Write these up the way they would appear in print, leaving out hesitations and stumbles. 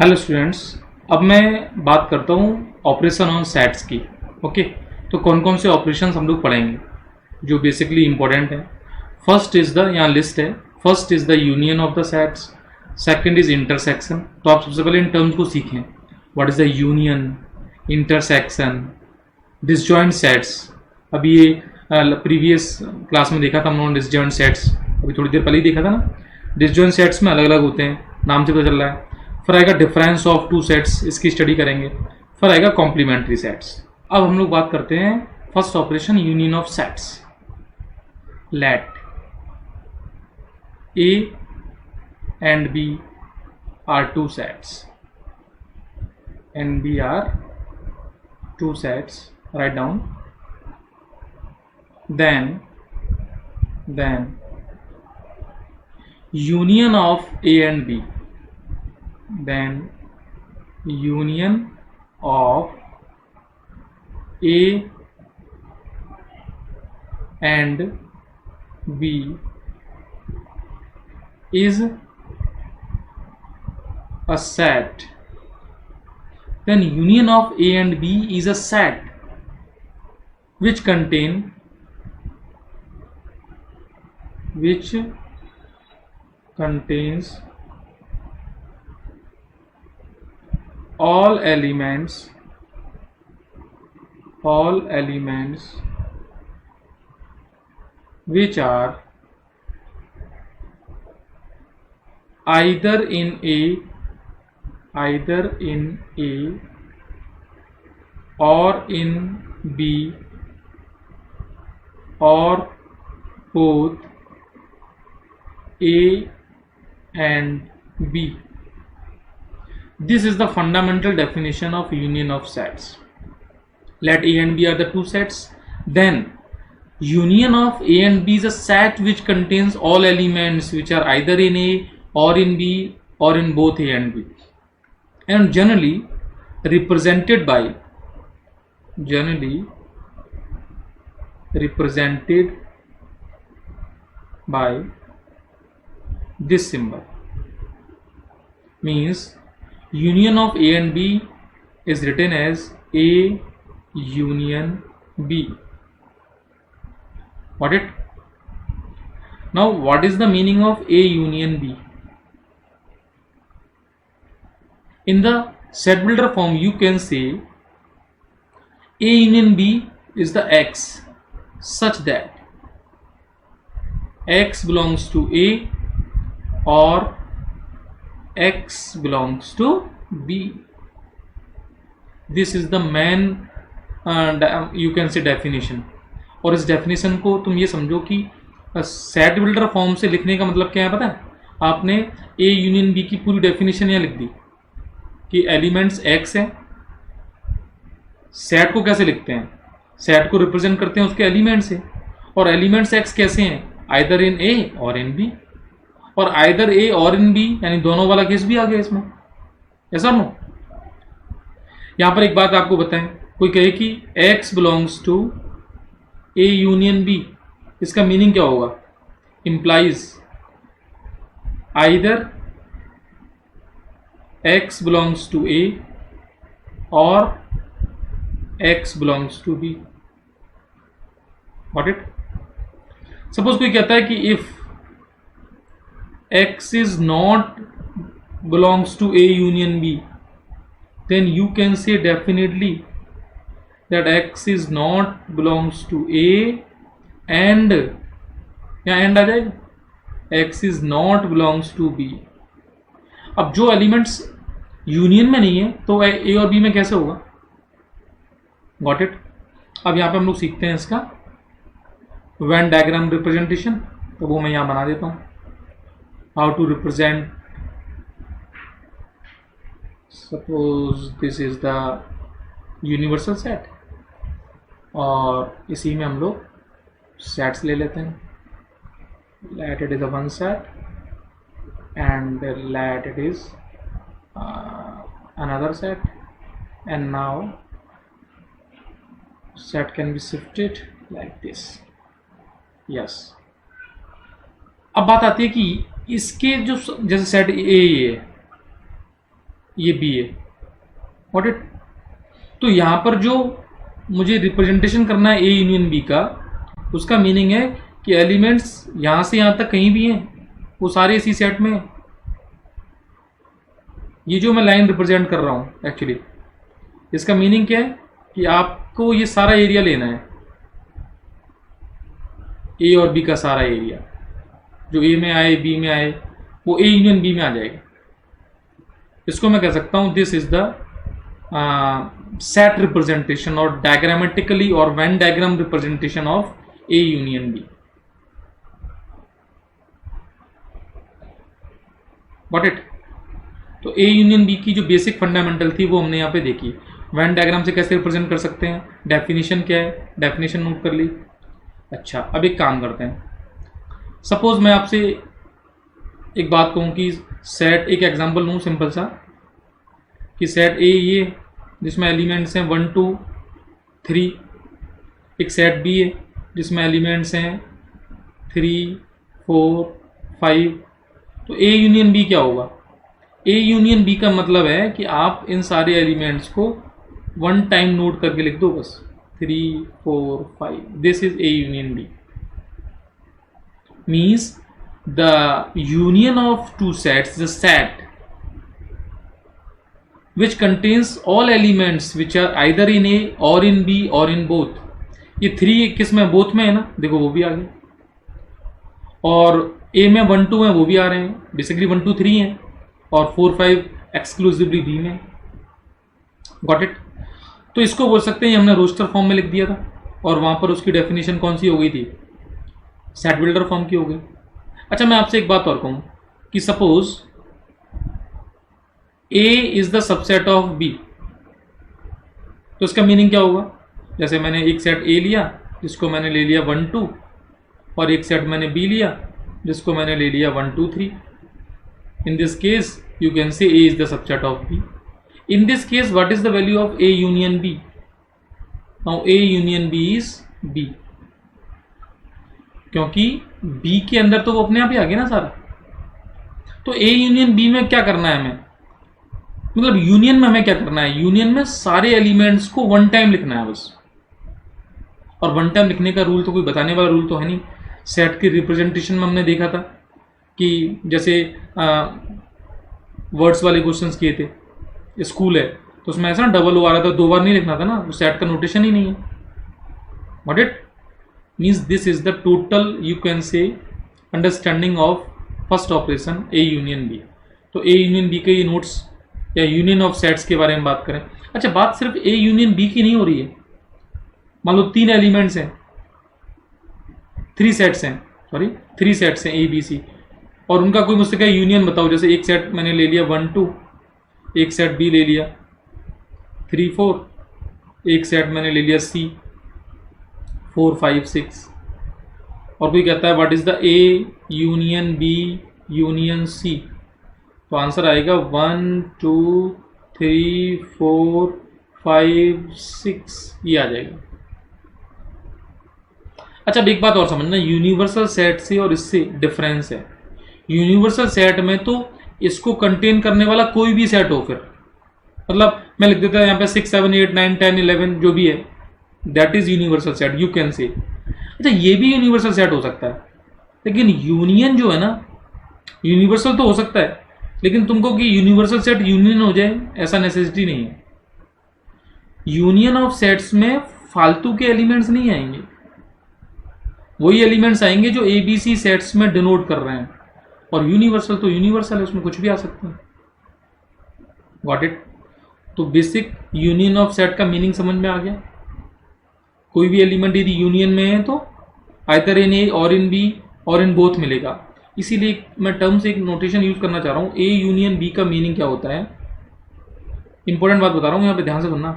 Hello students, अब मैं बात करता हूँ ऑपरेशन ऑन सेट्स की। ओके, तो कौन कौन से ऑपरेशंस हम लोग पढ़ेंगे जो बेसिकली इंपॉर्टेंट है। फर्स्ट इज द, यहाँ लिस्ट है, first is the union of the sets, second is intersection. तो आप सबसे पहले इन टर्म्स को सीखें। What is the union, intersection, disjoint sets. अभी ये प्रीवियस क्लास में देखा था हम लोगों ने डिसजॉइंट सेट्स, अभी थोड़ी देर पहले ही देखा था ना। डिसजॉइंट सेट्स में अलग अलग होते हैं, नाम से पता चल रहा है। फिर आएगा डिफरेंस ऑफ टू सेट्स, इसकी स्टडी करेंगे। फिर आएगा कॉम्प्लीमेंट्री सेट्स। अब हम लोग बात करते हैं first operation, union of sets. Let A and B are two sets, and B are two sets, write down. Then union of A and B, then union of A and B is a set. Then union of A and B is a set which contains all elements which are either in A or in B or both A and B. This is the fundamental definition of union of sets. Let A and B are the two sets. Then union of A and B is a set which contains all elements which are either in A or in B or in both A and B, and generally represented by this symbol. Means union of A and B is written as A union B. Got it? Now what is the meaning of A union B? In the set builder form you can say A union B is the X such that X belongs to A or X belongs to B. This is the main you can say definition. और इस definition को तुम ये समझो कि set builder form से लिखने का मतलब क्या है पता है? आपने A यूनियन B की पूरी डेफिनेशन यहाँ लिख दी कि एलिमेंट्स X हैं। सेट को कैसे लिखते हैं? सेट को रिप्रेजेंट करते हैं उसके एलिमेंट से, और एलिमेंट्स X कैसे हैं? आइदर इन A और इन B, और आइदर A और इन B यानी दोनों वाला केस भी आ गया इसमें। ऐसा नो, यहां पर एक बात आपको बताएं, कोई कहे कि X belongs to A union B, इसका मीनिंग क्या होगा? Implies either X belongs to A or X belongs to B. Got it? Suppose कोई कहता है कि if X is not belongs to A union B, then you can say definitely that X is not belongs to A and, या and आ जाएगा, X is not belongs to B. अब जो elements union में नहीं है तो ए और B में कैसे होगा? Got it? अब यहाँ पे हम लोग सीखते हैं इसका वेन डायग्राम रिप्रेजेंटेशन, तो वो मैं यहाँ बना देता हूँ। How to represent, suppose this is the universal set, और इसी में हम लोग सेट्स ले लेते हैं। Let it is a one set and let it is another set, and now set can be shifted like this. Yes. अब बात आती है कि इसके जो जैसे सेट ए है, ये बी है, व्हाट इट। तो यहाँ पर जो मुझे रिप्रेजेंटेशन करना है ए यूनियन बी का, उसका मीनिंग है कि एलिमेंट्स यहाँ से यहाँ तक कहीं भी हैं, वो सारे इसी सेट में हैं। ये जो मैं लाइन रिप्रेजेंट कर रहा हूँ एक्चुअली, इसका मीनिंग क्या है कि आपको ये सारा एरिया लेना है, ए और बी का सारा एरिया, जो ए में आए बी में आए वो ए यूनियन बी में आ जाएगा। इसको मैं कह सकता हूँ this is the set representation और डायग्रामेटिकली और Venn diagram representation of A union B, got it. तो ए यूनियन बी की जो बेसिक फंडामेंटल थी वो हमने यहाँ पे देखी। वेन डायग्राम से कैसे रिप्रेजेंट कर सकते हैं, डेफिनेशन क्या है, डेफिनेशन नोट कर ली। अच्छा, अब एक काम करते हैं, सपोज मैं आपसे एक बात कहूँ कि सेट, एक एग्जांपल लूँ सिंपल सा, कि सेट ए ये जिसमें एलिमेंट्स हैं 1 2 3, एक सेट बी है जिसमें एलिमेंट्स हैं 3 4 5। तो ए यूनियन बी क्या होगा? ए यूनियन बी का मतलब है कि आप इन सारे एलिमेंट्स को वन टाइम नोट करके लिख दो बस, 3 4 5, this is A union B. Means the union of two sets, the set which contains all elements which are either in A or in B or in both। ये 3 किस में, both में है ना, देखो वो भी आ गए, और A में 1 2 है वो भी आ रहे हैं, बेसिकली 1 2 3 है, और 4 5 एक्सक्लूसिवली B में, गॉट इट। तो इसको बोल सकते हैं, हमने रोस्टर फॉर्म में लिख दिया था, और वहां पर उसकी डेफिनेशन कौन सी हो गई थी, सेट बिल्डर फॉर्म की हो गई। अच्छा, मैं आपसे एक बात और कहूं कि suppose A is the subset of B, तो इसका मीनिंग क्या होगा? जैसे मैंने एक सेट A लिया जिसको मैंने ले लिया 1 2, और एक सेट मैंने B लिया जिसको मैंने ले लिया 1 2 3। In this case you can से A is the subset of B। In this case what is the value of A union B? Now A union B is B, क्योंकि B के अंदर तो वो अपने आप ही आ गया ना सारा। तो A यूनियन B में क्या करना है हमें, मतलब यूनियन में हमें क्या करना है, यूनियन में सारे एलिमेंट्स को वन टाइम लिखना है बस। और वन टाइम लिखने का रूल तो कोई बताने वाला रूल तो है नहीं। सेट की रिप्रेजेंटेशन में हमने देखा था कि जैसे वर्ड्स वाले क्वेश्चंस किए थे, स्कूल है तो उसमें ऐसा ना डबल ओ आ रहा था, 2 बार नहीं लिखना था ना, वो सेट का नोटेशन ही नहीं है, what it means. This is the total you can say understanding of first operation A union B. तो ए यूनियन बी के ये नोट्स या यूनियन ऑफ सेट्स के बारे में बात करें। अच्छा, बात सिर्फ ए यूनियन बी की नहीं हो रही है। मान लो 3 एलिमेंट्स हैं, 3 सेट्स हैं, सॉरी 3 सेट्स हैं ए बी सी, और उनका कोई मुझसे क्या यूनियन बताओ। जैसे एक सेट मैंने ले लिया 1 2, एक सेट बी ले लिया 3 4, एक सेट मैंने ले लिया सी 4 5 6, और कोई कहता है what is the A union B union C, तो आंसर आएगा 1 2 3 4 5 6, ये आ जाएगा। अच्छा, अब एक बात और समझना, यूनिवर्सल सेट से और इससे डिफरेंस है। यूनिवर्सल सेट में तो इसको कंटेन करने वाला कोई भी सेट हो, फिर मतलब मैं लिख देता हूं यहाँ पे 6 7 8 9 10 11 जो भी है, that is universal set, you can से। अच्छा, ये भी यूनिवर्सल सेट हो सकता है, लेकिन यूनियन जो है ना, यूनिवर्सल तो हो सकता है, लेकिन तुमको कि यूनिवर्सल सेट यूनियन हो जाए ऐसा नेसेसिटी नहीं है। यूनियन ऑफ सेट्स में फालतू के एलिमेंट्स नहीं आएंगे, वही एलिमेंट्स आएंगे जो ए बी सी सेट्स में डिनोट कर रहे हैं, और यूनिवर्सल तो यूनिवर्सल है, उसमें कुछ भी आ सकता है, गॉट इट। तो बेसिक यूनियन ऑफ सेट का मीनिंग समझ में आ गया। कोई भी एलिमेंट यदि यूनियन में है तो आइदर इन ए और इन बी और इन बोथ मिलेगा। इसीलिए मैं टर्म से एक नोटेशन यूज करना चाह रहा हूं, ए यूनियन बी का मीनिंग क्या होता है। इंपॉर्टेंट बात बता रहा हूं, यहां पे ध्यान से सुनना।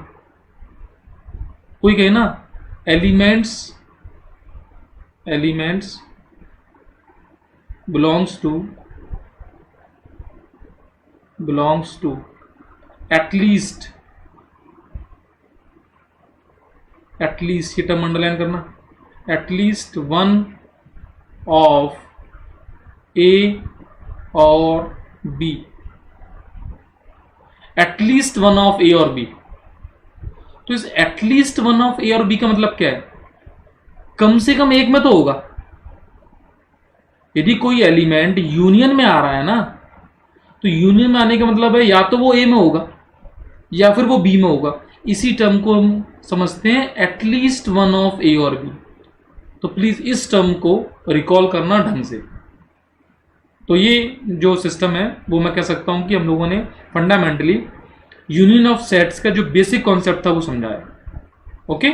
कोई कहे ना elements belongs to at least ये टर्म अंडरलाइन करना, at least one of A or B, at least one of A और बी। तो इस एटलीस्ट वन ऑफ ए और बी का मतलब क्या है? कम से कम एक में तो होगा। यदि कोई एलिमेंट यूनियन में आ रहा है ना, तो यूनियन में आने का मतलब है या तो वो ए में होगा या फिर वो बी में होगा। इसी टर्म को हम समझते हैं एटलीस्ट वन ऑफ ए और बी। तो प्लीज इस टर्म को रिकॉल करना ढंग से। तो ये जो सिस्टम है वो मैं कह सकता हूं कि हम लोगों ने फंडामेंटली यूनियन ऑफ सेट्स का जो बेसिक कॉन्सेप्ट था वो समझाया। ओके।